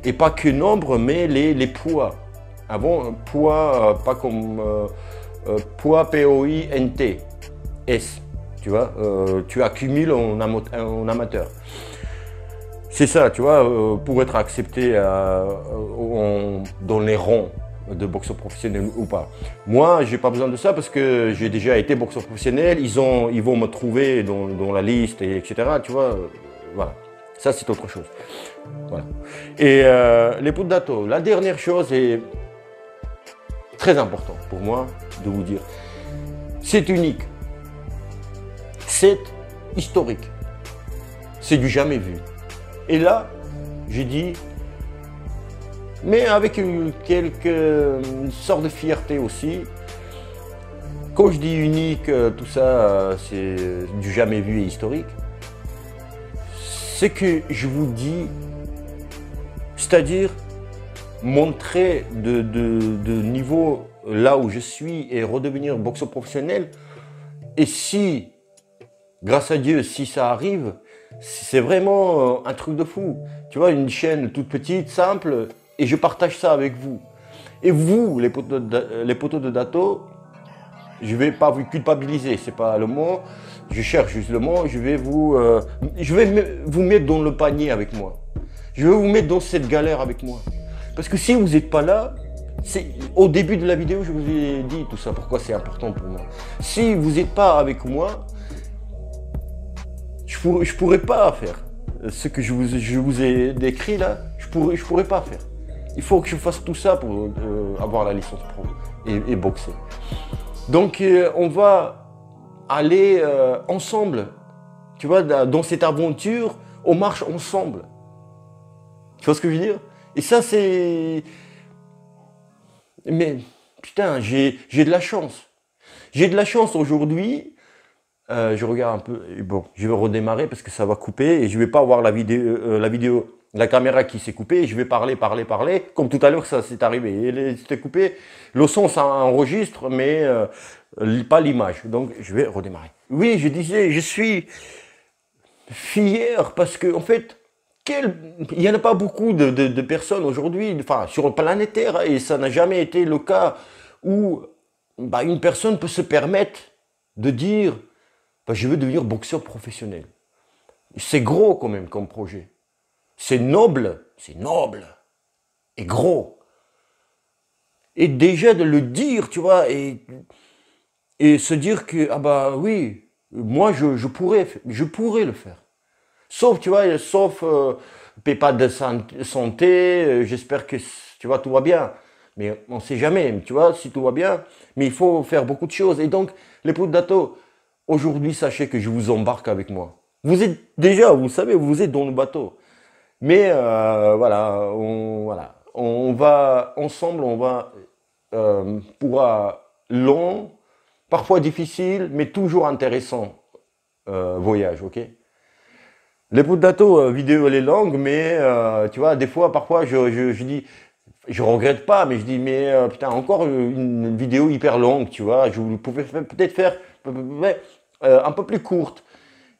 Et pas que nombre, mais les poids. Avant, poids, pas comme poids P-O-I-N-T, S. Tu vois, tu accumules en amateur. C'est ça, tu vois, pour être accepté dans les rangs de boxeur professionnel ou pas. Moi, j'ai pas besoin de ça parce que j'ai déjà été boxeur professionnel. Ils vont me trouver dans la liste, etc. Tu vois, voilà. Ça, c'est autre chose. Voilà. Et les potes de Dato, la dernière chose est très importante pour moi de vous dire. C'est unique. C'est historique. C'est du jamais vu. Et là, j'ai dit, mais avec une sorte de fierté aussi. Quand je dis unique, tout ça, c'est du jamais vu et historique. C'est que je vous dis, c'est-à-dire montrer de niveau là où je suis et redevenir boxeur professionnel. Et si, grâce à Dieu, si ça arrive, c'est vraiment un truc de fou. Tu vois, une chaîne toute petite, simple, et je partage ça avec vous. Et vous, les poteaux de Dato, je ne vais pas vous culpabiliser, c'est pas le mot. Je cherche juste le mot, je vais vous mettre dans le panier avec moi. Je vais vous mettre dans cette galère avec moi. Parce que si vous n'êtes pas là, au début de la vidéo, je vous ai dit tout ça, pourquoi c'est important pour moi. Si vous n'êtes pas avec moi, je ne pourrais pas faire ce que je vous ai décrit là, je pourrais pas faire. Il faut que je fasse tout ça pour avoir la licence pro et boxer. Donc on va aller ensemble, tu vois, dans cette aventure, on marche ensemble. Tu vois ce que je veux dire? Et ça c'est... Mais putain, j'ai de la chance. J'ai de la chance aujourd'hui. Je regarde un peu, bon, je vais redémarrer parce que ça va couper et je vais pas avoir la caméra qui s'est coupée et je vais parler, comme tout à l'heure ça s'est arrivé, c'était coupé, le son ça enregistre mais pas l'image, donc je vais redémarrer. Oui, je disais, je suis fier parce que en fait, il n'y en a pas beaucoup de personnes aujourd'hui, enfin, sur le planétaire, hein, et ça n'a jamais été le cas où bah, une personne peut se permettre de dire bah, je veux devenir boxeur professionnel. C'est gros quand même comme projet. C'est noble et gros. Et déjà de le dire, tu vois, et se dire que, ah bah oui, moi je pourrais le faire. Sauf, tu vois, sauf pas de santé, j'espère que, tu vois, tout va bien. Mais on ne sait jamais, tu vois, si tout va bien. Mais il faut faire beaucoup de choses. Et donc, les potes d'Ato, aujourd'hui, sachez que je vous embarque avec moi. Vous êtes déjà, vous savez, vous êtes dans le bateau. Mais voilà, on va ensemble, on va pour un long, parfois difficile, mais toujours intéressant voyage, ok? Les bouts d'Ato, vidéo elle est longue, mais tu vois, des fois, parfois, je dis, je regrette pas, mais je dis, mais putain, encore une vidéo hyper longue, tu vois, je pouvais peut-être faire un peu plus courte.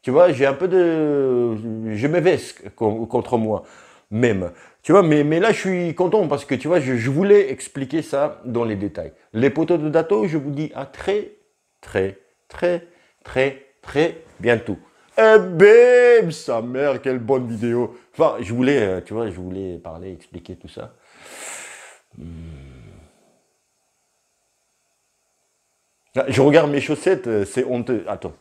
Tu vois, j'ai un peu de... Je m'évesque contre moi, même. Tu vois, mais là, je suis content parce que, tu vois, je voulais expliquer ça dans les détails. Les poteaux de Dato, je vous dis à très, très, très, très, très bientôt. Eh bim, sa mère, quelle bonne vidéo. Enfin, je voulais, tu vois, je voulais parler, expliquer tout ça. Je regarde mes chaussettes, c'est honteux. Attends.